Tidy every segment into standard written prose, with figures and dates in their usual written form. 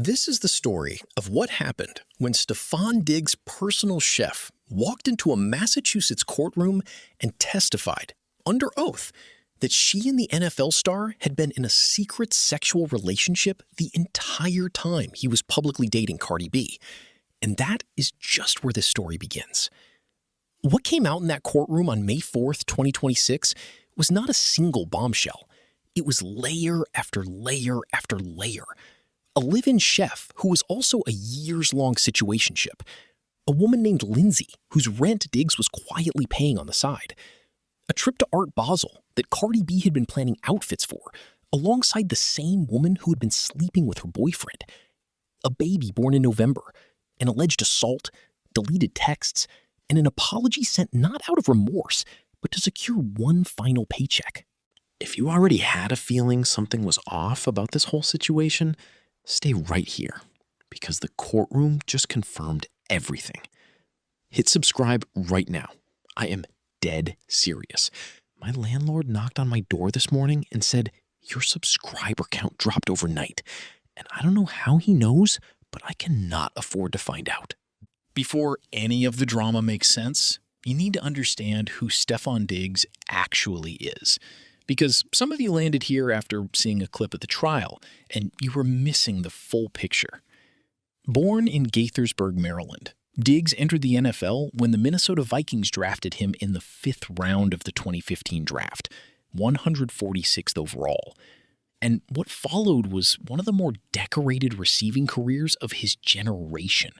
This is the story of what happened when Stefon Diggs' personal chef walked into a Massachusetts courtroom and testified, under oath, that she and the NFL star had been in a secret sexual relationship the entire time he was publicly dating Cardi B. And that is just where this story begins. What came out in that courtroom on May 4th, 2026 was not a single bombshell. It was layer after layer after layer. A live-in chef who was also a years-long situationship. A woman named Lindsay, whose rent Diggs was quietly paying on the side. A trip to Art Basel that Cardi B had been planning outfits for, alongside the same woman who had been sleeping with her boyfriend. A baby born in November, an alleged assault, deleted texts, and an apology sent not out of remorse, but to secure one final paycheck. If you already had a feeling something was off about this whole situation, stay right here, because the courtroom just confirmed everything. Hit subscribe right now. I am dead serious. My landlord knocked on my door this morning and said, "Your subscriber count dropped overnight." And I don't know how he knows, but I cannot afford to find out. Before any of the drama makes sense, you need to understand who Stefon Diggs actually is. Because some of you landed here after seeing a clip at the trial, and you were missing the full picture. Born in Gaithersburg, Maryland, Diggs entered the NFL when the Minnesota Vikings drafted him in the 5th round of the 2015 draft, 146th overall. And what followed was one of the more decorated receiving careers of his generation.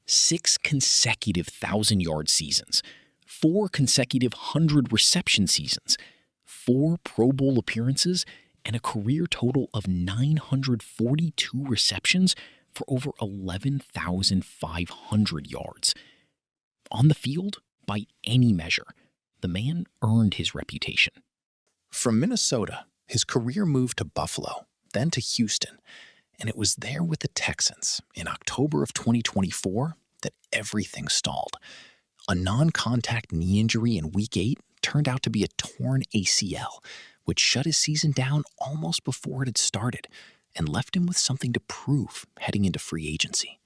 6 consecutive 1,000-yard seasons, 4 consecutive 100-reception seasons, 4 Pro Bowl appearances, and a career total of 942 receptions for over 11,500 yards. On the field, by any measure, the man earned his reputation. From Minnesota, his career moved to Buffalo, then to Houston, and it was there with the Texans in October of 2024 that everything stalled. A non-contact knee injury in Week 8 turned out to be a torn ACL, which shut his season down almost before it had started and left him with something to prove heading into free agency.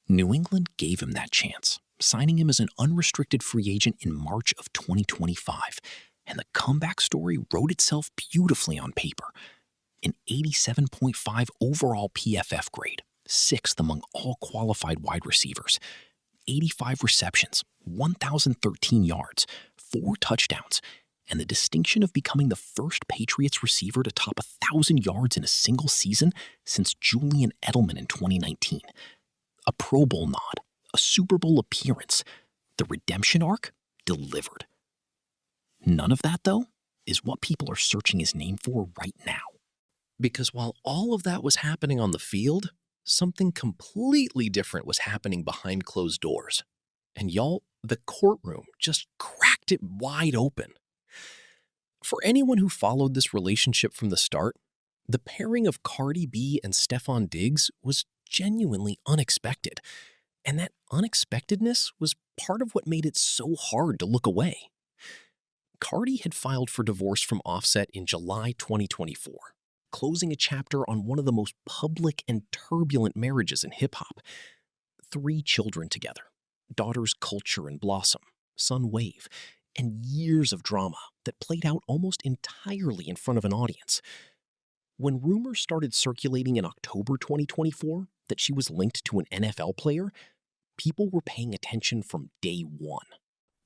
New England gave him that chance, signing him as an unrestricted free agent in March of 2025, and the comeback story wrote itself beautifully on paper. An 87.5 overall PFF grade, 6th among all qualified wide receivers, 85 receptions, 1,013 yards, 4 touchdowns, and the distinction of becoming the first Patriots receiver to top 1,000 yards in a single season since Julian Edelman in 2019. A Pro Bowl nod, a Super Bowl appearance, the redemption arc delivered. None of that, though, is what people are searching his name for right now. Because while all of that was happening on the field, something completely different was happening behind closed doors. And y'all, the courtroom just cracked it wide open. For anyone who followed this relationship from the start, the pairing of Cardi B and Stefon Diggs was genuinely unexpected. And that unexpectedness was part of what made it so hard to look away. Cardi had filed for divorce from Offset in July 2024, closing a chapter on one of the most public and turbulent marriages in hip-hop. 3 children together, daughters Culture and Blossom, son Wave, and years of drama that played out almost entirely in front of an audience. When rumors started circulating in October 2024 that she was linked to an NFL player, people were paying attention from day one.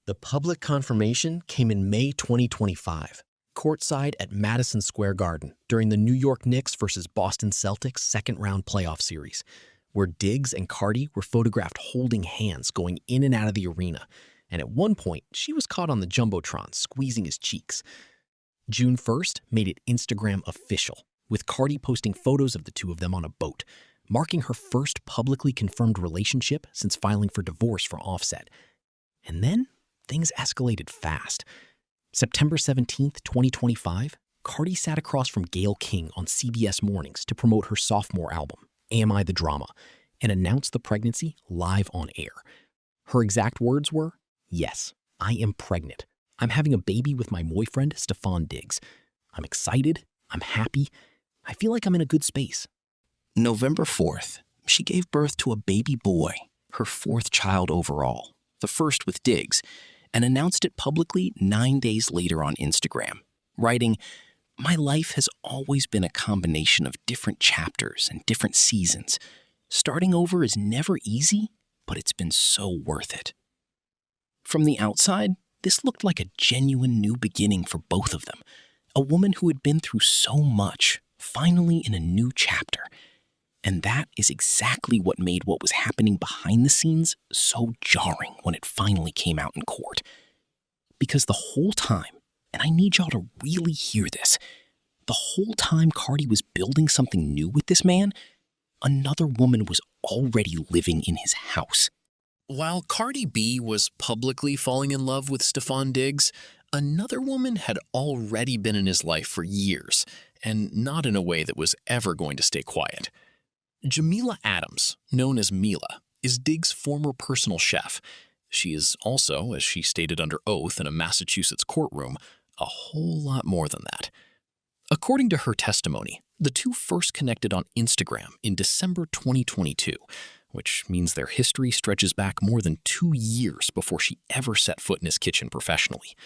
The public confirmation came in May 2025, courtside at Madison Square Garden during the New York Knicks versus Boston Celtics second-round playoff series, where Diggs and Cardi were photographed holding hands going in and out of the arena, and at one point, she was caught on the Jumbotron squeezing his cheeks. June 1st made it Instagram official, with Cardi posting photos of the two of them on a boat, marking her first publicly confirmed relationship since filing for divorce from Offset. And then, things escalated fast. September 17th, 2025, Cardi sat across from Gayle King on CBS Mornings to promote her sophomore album, Am I the Drama, and announced the pregnancy live on air. Her exact words were, "Yes, I am pregnant. I'm having a baby with my boyfriend, Stefon Diggs. I'm excited. I'm happy. I feel like I'm in a good space." November 4th, she gave birth to a baby boy, her fourth child overall, the first with Diggs, and announced it publicly 9 days later on Instagram, writing, "My life has always been a combination of different chapters and different seasons. Starting over is never easy, but it's been so worth it." From the outside, this looked like a genuine new beginning for both of them. A woman who had been through so much, finally in a new chapter. And that is exactly what made what was happening behind the scenes so jarring when it finally came out in court. Because the whole time, and I need y'all to really hear this, the whole time Cardi was building something new with this man, another woman was already living in his house. While Cardi B was publicly falling in love with Stefon Diggs, another woman had already been in his life for years, and not in a way that was ever going to stay quiet. Jamila Adams, known as Mila, is Diggs' former personal chef. She is also, as she stated under oath in a Massachusetts courtroom, a whole lot more than that. According to her testimony, the two first connected on Instagram in December 2022, which means their history stretches back more than 2 years before she ever set foot in his kitchen professionally.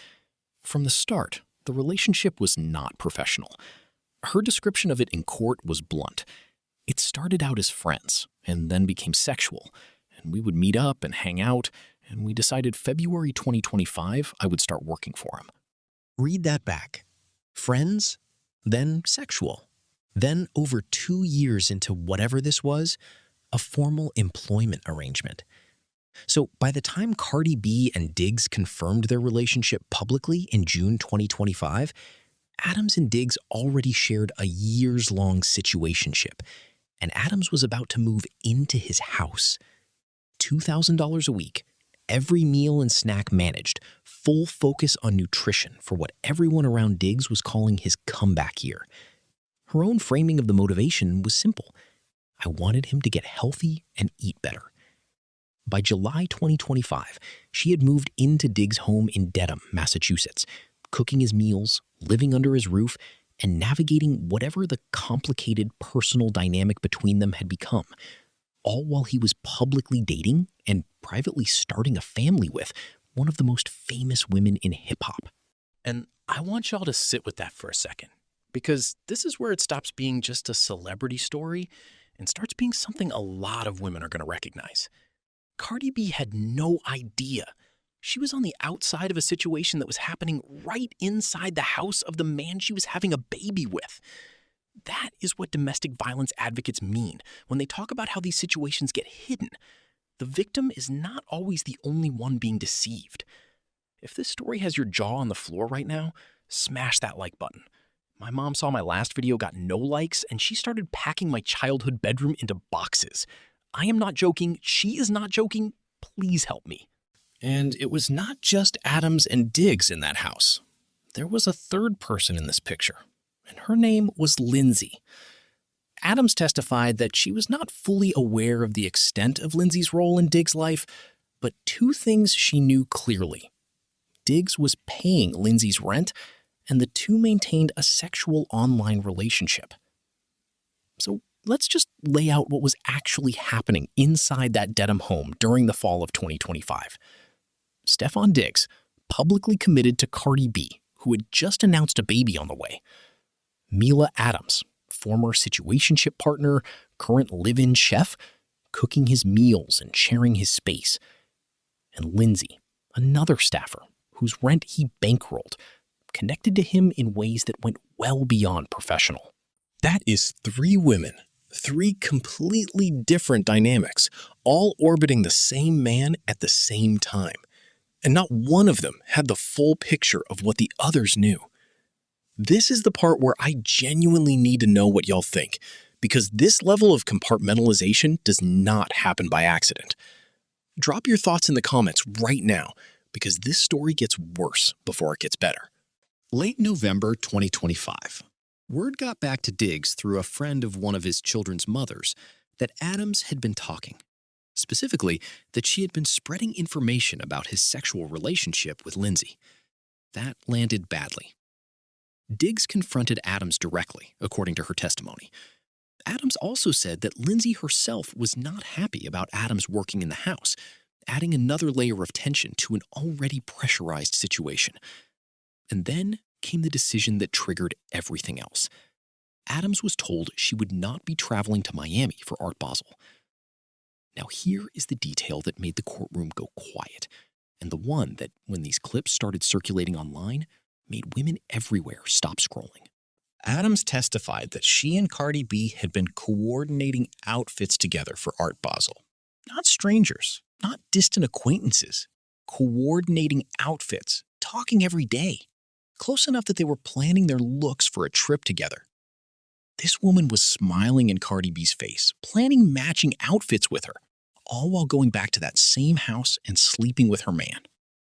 From the start, the relationship was not professional. Her description of it in court was blunt. It started out as friends and then became sexual, and we would meet up and hang out, and we decided February 2025 I would start working for him. Read that back. Friends, then sexual. Then, over 2 years into whatever this was, a formal employment arrangement. So by the time Cardi B and Diggs confirmed their relationship publicly in June 2025, Adams and Diggs already shared a years-long situationship, and Adams was about to move into his house. $2,000 a week, every meal and snack managed, full focus on nutrition for what everyone around Diggs was calling his comeback year. Her own framing of the motivation was simple. I wanted him to get healthy and eat better. By July 2025, she had moved into Diggs' home in Dedham, Massachusetts, cooking his meals, living under his roof, and navigating whatever the complicated personal dynamic between them had become, all while he was publicly dating and privately starting a family with one of the most famous women in hip-hop. And I want y'all to sit with that for a second, because this is where it stops being just a celebrity story and starts being something a lot of women are going to recognize. Cardi B had no idea. She was on the outside of a situation that was happening right inside the house of the man she was having a baby with. That is what domestic violence advocates mean when they talk about how these situations get hidden. The victim is not always the only one being deceived. If this story has your jaw on the floor right now, smash that like button. My mom saw my last video, got no likes, and she started packing my childhood bedroom into boxes. I am not joking. She is not joking. Please help me. And it was not just Adams and Diggs in that house. There was a third person in this picture, and her name was Lindsay. Adams testified that she was not fully aware of the extent of Lindsay's role in Diggs' life, but two things she knew clearly. Diggs was paying Lindsay's rent, and the two maintained a sexual online relationship. So let's just lay out what was actually happening inside that Dedham home during the fall of 2025. Stefon Diggs publicly committed to Cardi B, who had just announced a baby on the way. Mila Adams, former situationship partner, current live-in chef, cooking his meals and sharing his space. And Lindsay, another staffer, whose rent he bankrolled, connected to him in ways that went well beyond professional. That is 3 women, 3 completely different dynamics, all orbiting the same man at the same time. And not one of them had the full picture of what the others knew. This is the part where I genuinely need to know what y'all think, because this level of compartmentalization does not happen by accident. Drop your thoughts in the comments right now, because this story gets worse before it gets better. Late November 2025, word got back to Diggs through a friend of one of his children's mothers that Adams had been talking. Specifically, that she had been spreading information about his sexual relationship with Lindsay. That landed badly. Diggs confronted Adams directly, according to her testimony. Adams also said that Lindsay herself was not happy about Adams working in the house, adding another layer of tension to an already pressurized situation. And then came the decision that triggered everything else. Adams was told she would not be traveling to Miami for Art Basel. Now here is the detail that made the courtroom go quiet, and the one that, when these clips started circulating online, made women everywhere stop scrolling. Adams testified that she and Cardi B had been coordinating outfits together for Art Basel. Not strangers, not distant acquaintances. Coordinating outfits, talking every day. Close enough that they were planning their looks for a trip together. This woman was smiling in Cardi B's face, planning matching outfits with her, all while going back to that same house and sleeping with her man.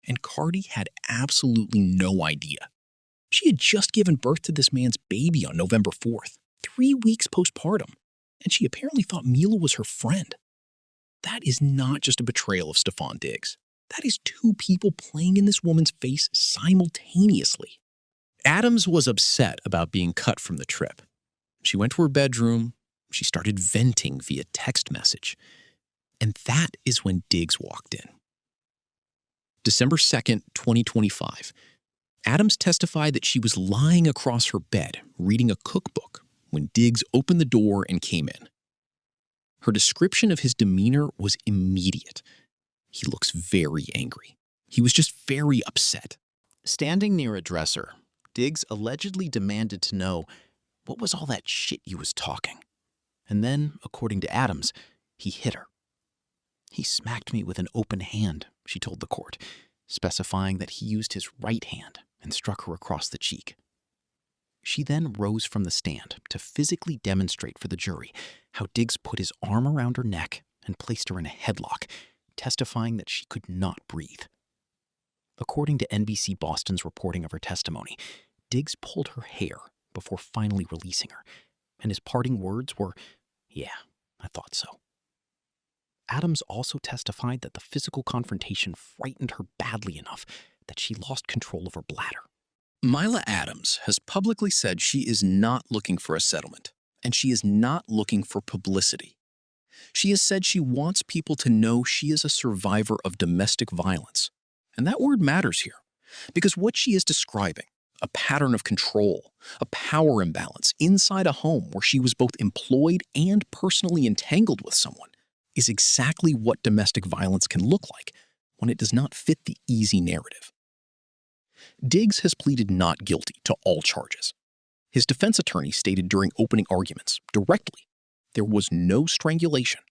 And Cardi had absolutely no idea. She had just given birth to this man's baby on November 4th, 3 weeks postpartum, and she apparently thought Mila was her friend. That is not just a betrayal of Stefon Diggs. That is two people playing in this woman's face simultaneously. Adams was upset about being cut from the trip. She went to her bedroom. She started venting via text message. And that is when Diggs walked in. December 2nd, 2025. Adams testified that she was lying across her bed, reading a cookbook, when Diggs opened the door and came in. Her description of his demeanor was immediate. He looks very angry. He was just very upset. Standing near a dresser, Diggs allegedly demanded to know, what was all that shit you was talking? And then, according to Adams, he hit her. He smacked me with an open hand, she told the court, specifying that he used his right hand and struck her across the cheek. She then rose from the stand to physically demonstrate for the jury how Diggs put his arm around her neck and placed her in a headlock, testifying that she could not breathe. According to NBC Boston's reporting of her testimony, Diggs pulled her hair before finally releasing her, and his parting words were, "Yeah, I thought so." Adams also testified that the physical confrontation frightened her badly enough that she lost control of her bladder. Mila Adams has publicly said she is not looking for a settlement, and she is not looking for publicity. She has said she wants people to know she is a survivor of domestic violence. And that word matters here, because what she is describing, a pattern of control, a power imbalance inside a home where she was both employed and personally entangled with someone, is exactly what domestic violence can look like when it does not fit the easy narrative. Diggs has pleaded not guilty to all charges. His defense attorney stated during opening arguments, directly, there was no strangulation.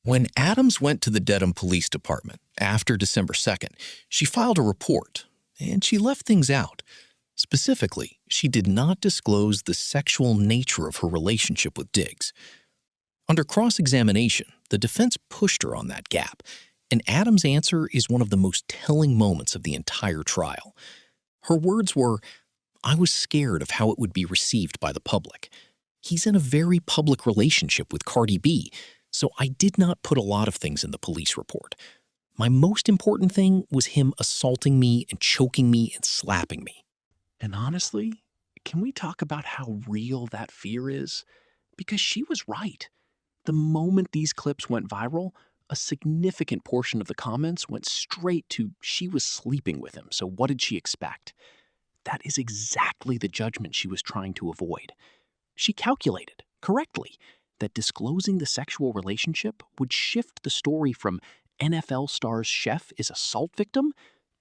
When Adams went to the Dedham Police Department after December 2nd, she filed a report, and she left things out. Specifically, she did not disclose the sexual nature of her relationship with Diggs. Under cross-examination, the defense pushed her on that gap, and Adams' answer is one of the most telling moments of the entire trial. Her words were, "I was scared of how it would be received by the public. He's in a very public relationship with Cardi B, so I did not put a lot of things in the police report. My most important thing was him assaulting me and choking me and slapping me." And honestly, can we talk about how real that fear is? Because she was right. The moment these clips went viral, a significant portion of the comments went straight to she was sleeping with him, so what did she expect? That is exactly the judgment she was trying to avoid. She calculated, correctly, that disclosing the sexual relationship would shift the story from NFL star's chef is assault victim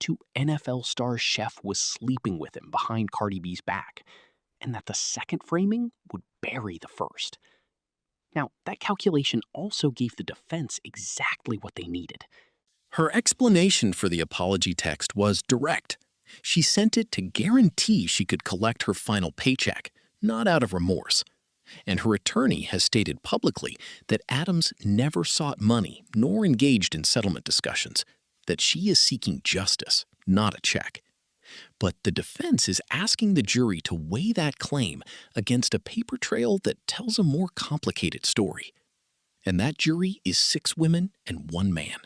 to NFL star's chef was sleeping with him behind Cardi B's back, and that the second framing would bury the first. Now, that calculation also gave the defense exactly what they needed. Her explanation for the apology text was direct. She sent it to guarantee she could collect her final paycheck, not out of remorse. And her attorney has stated publicly that Adams never sought money nor engaged in settlement discussions, that she is seeking justice, not a check. But the defense is asking the jury to weigh that claim against a paper trail that tells a more complicated story. And that jury is 6 women and 1 man.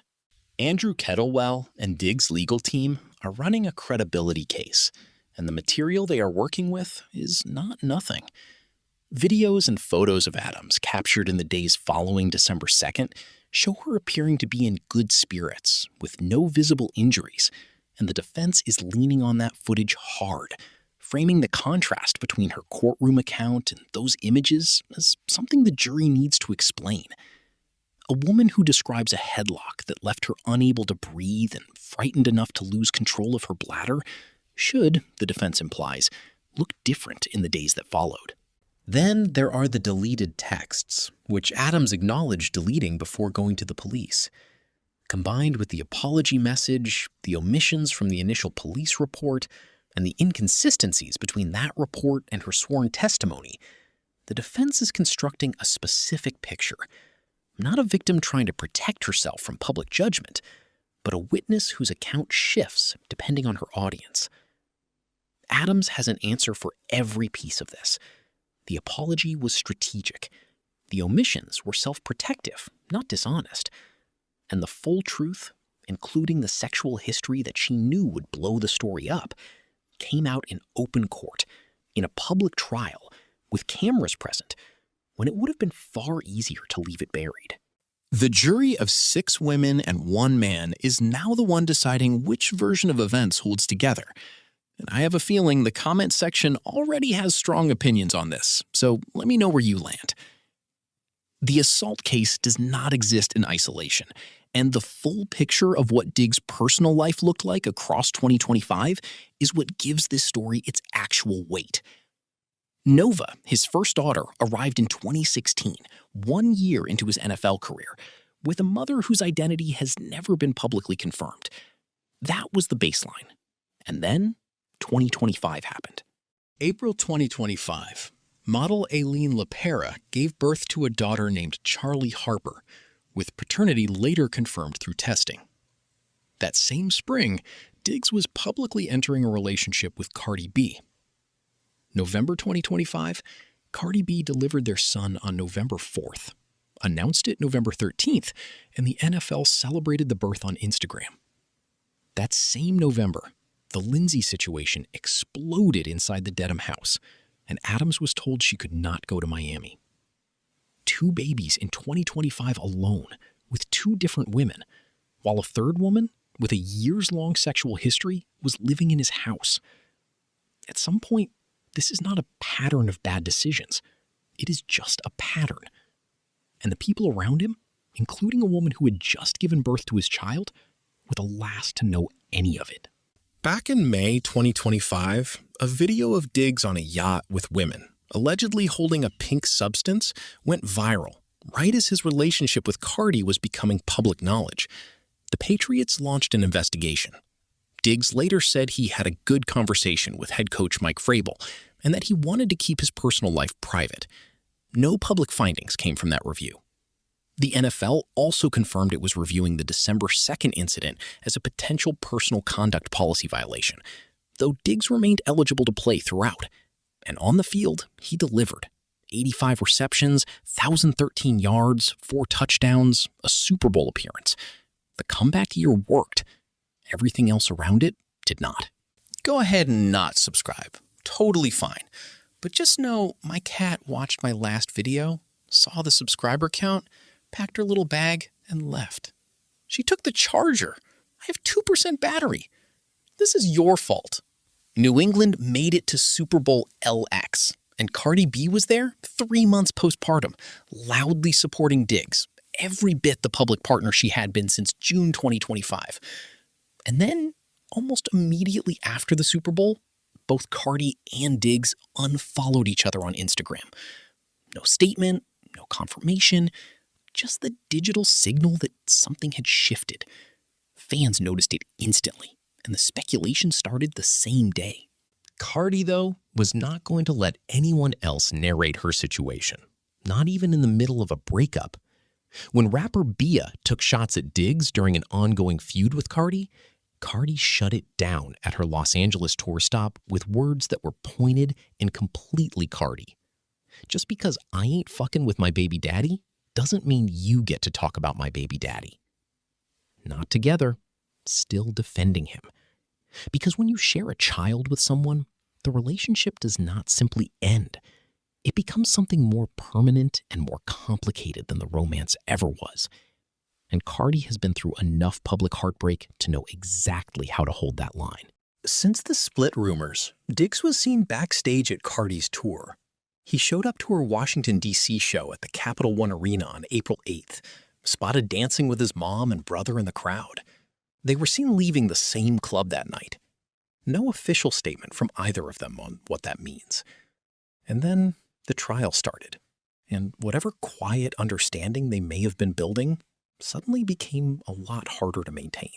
Andrew Kettlewell and Diggs' legal team are running a credibility case, and the material they are working with is not nothing. Videos and photos of Adams captured in the days following December 2nd show her appearing to be in good spirits, with no visible injuries, and the defense is leaning on that footage hard, framing the contrast between her courtroom account and those images as something the jury needs to explain. A woman who describes a headlock that left her unable to breathe and frightened enough to lose control of her bladder should, the defense implies, look different in the days that followed. Then there are the deleted texts, which Adams acknowledged deleting before going to the police. Combined with the apology message, the omissions from the initial police report, and the inconsistencies between that report and her sworn testimony, the defense is constructing a specific picture. Not a victim trying to protect herself from public judgment, but a witness whose account shifts depending on her audience. Adams has an answer for every piece of this. The apology was strategic. The omissions were self-protective, not dishonest. And the full truth, including the sexual history that she knew would blow the story up, came out in open court, in a public trial, with cameras present, when it would have been far easier to leave it buried. The jury of 6 women and 1 man is now the one deciding which version of events holds together. And I have a feeling the comment section already has strong opinions on this, so let me know where you land. The assault case does not exist in isolation, and the full picture of what Diggs' personal life looked like across 2025 is what gives this story its actual weight. Nova, his first daughter, arrived in 2016, 1 year into his NFL career, with a mother whose identity has never been publicly confirmed. That was the baseline. And then 2025 happened. April 2025, model Aileen LaPera gave birth to a daughter named Charlie Harper, with paternity later confirmed through testing. That same spring, Diggs was publicly entering a relationship with Cardi B. November 2025, Cardi B delivered their son on November 4th, announced it November 13th, and the NFL celebrated the birth on Instagram. That same November, the Lindsay situation exploded inside the Dedham house, and Adams was told she could not go to Miami. 2 babies in 2025 alone, with 2 different women, while a third woman, with a years-long sexual history, was living in his house. At some point, this is not a pattern of bad decisions. It is just a pattern. And the people around him, including a woman who had just given birth to his child, were the last to know any of it. Back in May 2025, a video of Diggs on a yacht with women, allegedly holding a pink substance, went viral, right as his relationship with Cardi was becoming public knowledge. The Patriots launched an investigation. Diggs later said he had a good conversation with head coach Mike Vrabel and that he wanted to keep his personal life private. No public findings came from that review. The NFL also confirmed it was reviewing the December 2nd incident as a potential personal conduct policy violation, though Diggs remained eligible to play throughout. And on the field, he delivered. 85 receptions, 1,013 yards, 4 touchdowns, a Super Bowl appearance. The comeback year worked. Everything else around it did not. Go ahead and not subscribe. Totally fine. But just know my cat watched my last video, saw the subscriber count, packed her little bag, and left. She took the charger. I have 2% battery. This is your fault. New England made it to Super Bowl LX, and Cardi B was there 3 months postpartum, loudly supporting Diggs, every bit the public partner she had been since June 2025. And then, almost immediately after the Super Bowl, both Cardi and Diggs unfollowed each other on Instagram. No statement, no confirmation, just the digital signal that something had shifted. Fans noticed it instantly, and the speculation started the same day. Cardi, though, was not going to let anyone else narrate her situation, not even in the middle of a breakup. When rapper Bia took shots at Diggs during an ongoing feud with Cardi, Cardi shut it down at her Los Angeles tour stop with words that were pointed and completely Cardi. Just because I ain't fucking with my baby daddy doesn't mean you get to talk about my baby daddy. Not together, still defending him. Because when you share a child with someone, the relationship does not simply end. it becomes something more permanent and more complicated than the romance ever was. And Cardi has been through enough public heartbreak to know exactly how to hold that line. Since the split rumors, Diggs was seen backstage at Cardi's tour. He showed up to her Washington, D.C. show at the Capital One Arena on April 8th, spotted dancing with his mom and brother in the crowd. They were seen leaving the same club that night. No official statement from either of them on what that means. And then the trial started, and whatever quiet understanding they may have been building suddenly became a lot harder to maintain.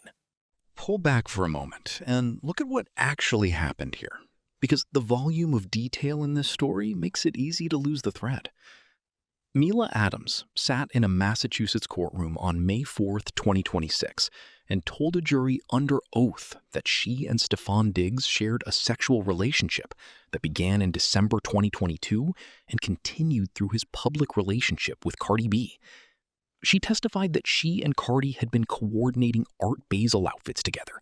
Pull back for a moment and look at what actually happened here, because the volume of detail in this story makes it easy to lose the thread. Mila Adams sat in a Massachusetts courtroom on May 4th, 2026, and told a jury under oath that she and Stefon Diggs shared a sexual relationship that began in December 2022 and continued through his public relationship with Cardi B. She testified that she and Cardi had been coordinating Art Basel outfits together,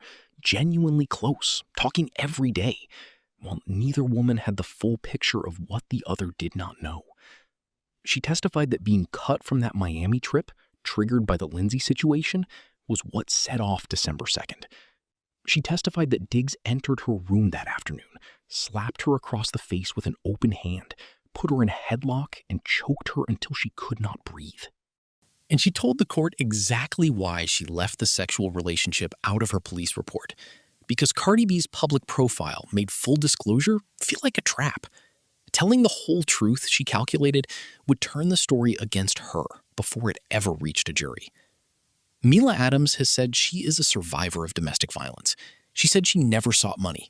genuinely close, talking every day, while neither woman had the full picture of what the other did not know. She testified that being cut from that Miami trip, triggered by the Lindsay situation, was what set off December 2nd. She testified that Diggs entered her room that afternoon, slapped her across the face with an open hand, put her in a headlock, and choked her until she could not breathe. And she told the court exactly why she left the sexual relationship out of her police report, because Cardi B's public profile made full disclosure feel like a trap. Telling the whole truth, she calculated, would turn the story against her before it ever reached a jury. Mila Adams has said she is a survivor of domestic violence. She said she never sought money.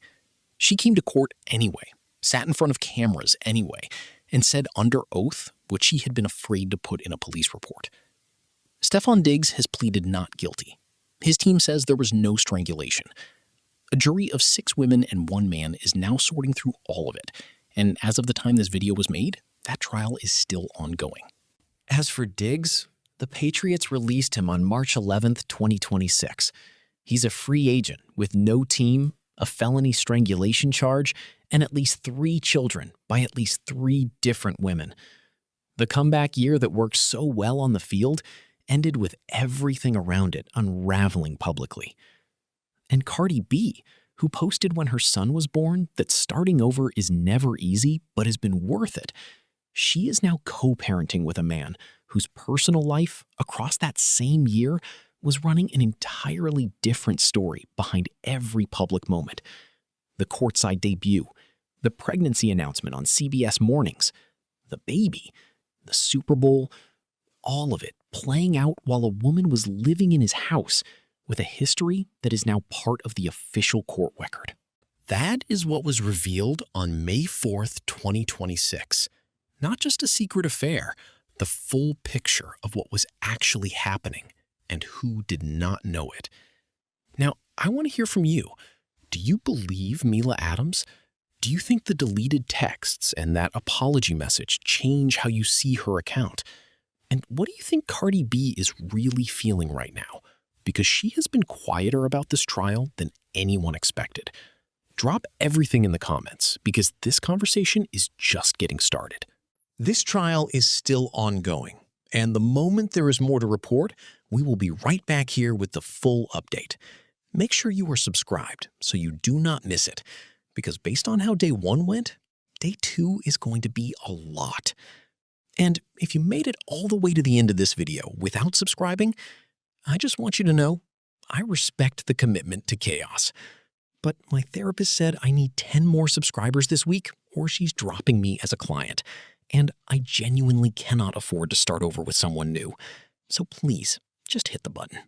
She came to court anyway, sat in front of cameras anyway, and said under oath what she had been afraid to put in a police report. Stefon Diggs has pleaded not guilty. His team says there was no strangulation. A jury of 6 women and 1 man is now sorting through all of it, and as of the time this video was made, that trial is still ongoing. As for Diggs, the Patriots released him on March 11th, 2026. He's a free agent with no team, a felony strangulation charge, and at least 3 children by at least 3 different women. The comeback year that worked so well on the field ended with everything around it unraveling publicly. And Cardi B, who posted when her son was born that starting over is never easy but has been worth it, she is now co-parenting with a man whose personal life across that same year was running an entirely different story behind every public moment. The courtside debut, the pregnancy announcement on CBS Mornings, the baby, the Super Bowl, all of it playing out while a woman was living in his house with a history that is now part of the official court record. That is what was revealed on May 4th, 2026. Not just a secret affair, the full picture of what was actually happening and who did not know it. Now, I want to hear from you. Do you believe Mila Adams? Do you think the deleted texts and that apology message change how you see her account? And what do you think Cardi B is really feeling right now? Because she has been quieter about this trial than anyone expected. Drop everything in the comments because this conversation is just getting started. This trial is still ongoing, and the moment there is more to report, we will be right back here with the full update. Make sure you are subscribed so you do not miss it, because based on how day 1 went, day 2 is going to be a lot. And if you made it all the way to the end of this video without subscribing, I just want you to know I respect the commitment to chaos. But my therapist said I need 10 more subscribers this week or she's dropping me as a client. And I genuinely cannot afford to start over with someone new. So please, just hit the button.